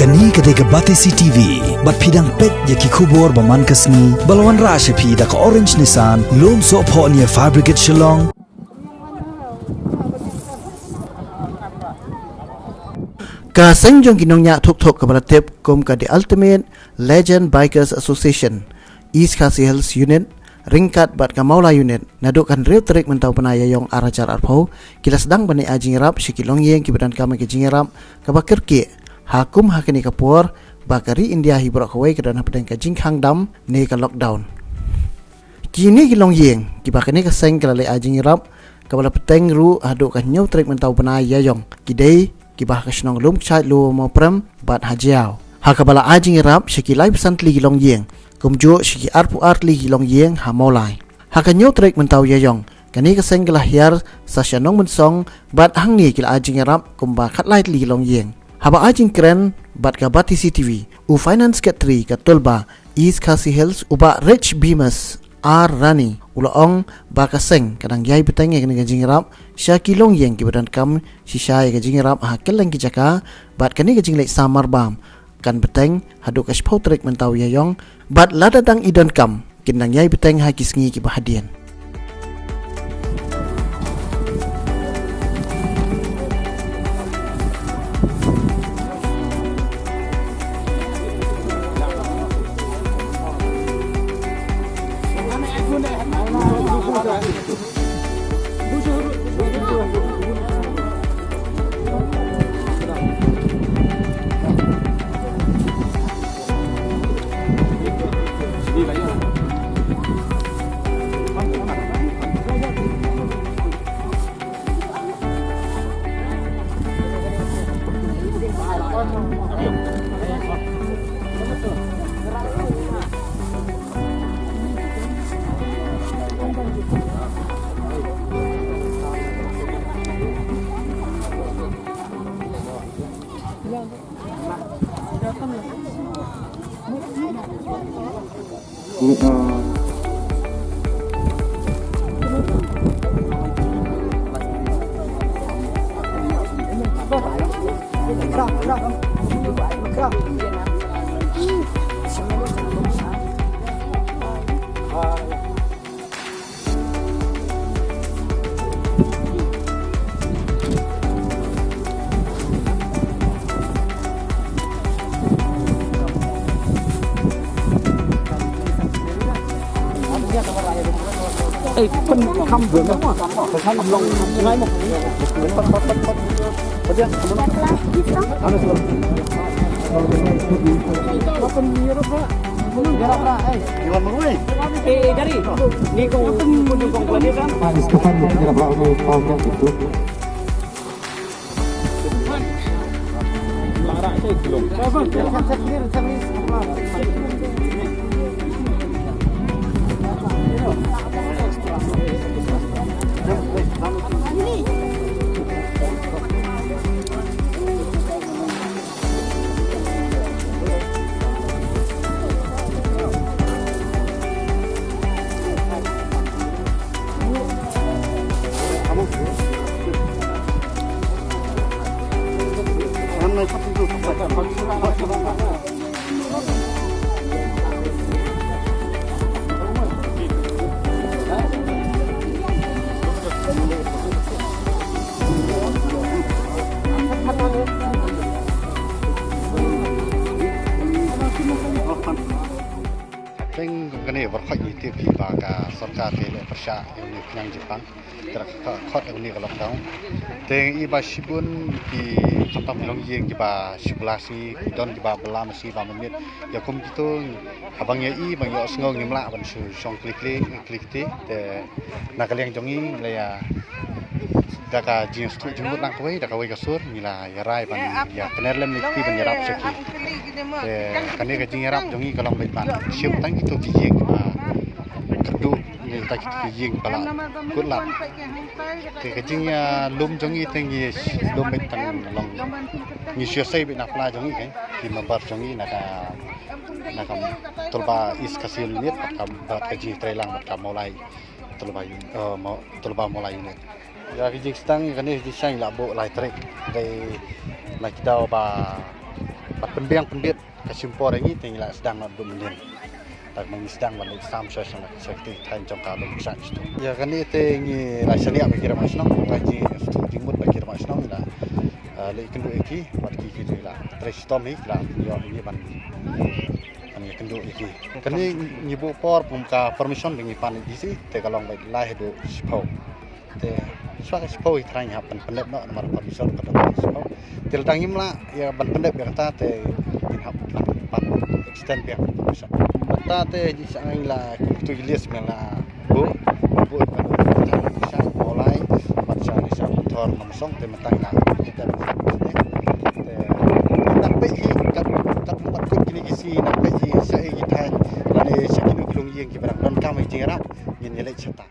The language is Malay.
Kani ketika Batisi TV, bat pidang pet yaki kubur baman kasni, balawan rasha pi dak orange nisan, lom so po niya fabricate shillong. Ka sengjong ginongnya tuk-tuk kepada tip kum ka The Ultimate Legend Bikers Association, East Khasi Hills Unit, ringkat bat ka Maula Unit, nadukkan real trik mentau penaya yong arajar arpau, kila sedang bani ajingirap sikilong yeng kibadan kami ke jingirap, kabakir ki, hakum hakini kapur, bakari India hiburak kawai kedana pedang ka jingkhang dam, ni ka lockdown. Kini kilong yeng, kibakini ka seng kelale ajingirap, kabala peteng ru haduk ka nyaw trik mentau penaya yong, kidai, kibah kasenong lum chai lu mo prem bat hajiao hakabala ajing rap shikilai pesan tli gilong yeng kumjo shiki arpu artli gilong yeng hamolai hakanyo trek mentau yayong kani kaseng gelah hiar sasyanong mensong bat hangi kila ajing rap kumba khatlai tli gilong yeng haba ajing keren bat ka Batisi TV u finance katri ka tolba East Khasi Hills uba Rich Beamers R Rani ulaong bakaseng kadang yai beteng yang ngajing rap syakilong yang kibadan kam sisai ngajing rap hakeleng kijaka bat kani ngajing lek samar bam kan beteng haduk as potrik mentau yayong bat lada dang idon kam kindang yai beteng hakisngi kibahadian phân khăm vườn đó mà phải khăm lòng ngay một có chưa ăn được có phân nhiều lắm đó eh jual mulu nih dari ni kau pun kau boleh kan Mas Stefan dia nak bawa tahun itu larang tu belum kene berkhot itu piba ka sarkar tele persya yang Jepang terkhot ini ke lockdown teng iba sibun di contoh long yeng iba simulasi don iba belam si ba menit ya kum itu abang i bang yo sngong nimla ban su song klik te nak leng jongi le ya daka jenis tu jumut nang kawai daka wai kasur mila ya rai ban ya penerlem nikti ban yarap seki kane ka jingarap jongi kalong bait ban siap tang itu kijing kerdu ni ta kijing pala kulap ke kijingnya lum jongi tengi lum bait tang long ni siasai bait napla jongi kan ki mabar jongi naka tolba is kasil nit bat kaji trelang bat mulai tolba mulai ni ya kijing stang kane desain labo lai trek dai nak daw ba bat pendiang pendit kasimpor ini tinggal sedang nak bermendin tak sedang balik sam sesama seperti time jam kalau bisa itu ya kan ini tingi rasanya bagi ramai senang bagi studi mood bagi ramai senang lah lek kendu iki bat iki lah trestom iki lah yo ini ban kendu iki kan ini nyibu por pumka permission bagi pan di sini te kalong baik lah itu spau te suaka spau itu hanya pendep no nomor permission kata spau til tangim lah ya ban pendep ya kata te hap pat extend ya permission bata te di sang la tu ilis mela bu bisa mulai baca bisa motor mamsong te matang la kita nak pergi kat tempat kut kini kisi nak pergi saya gitan dan saya kini belum yang kibarang dan kami jengra yang nyelek cerita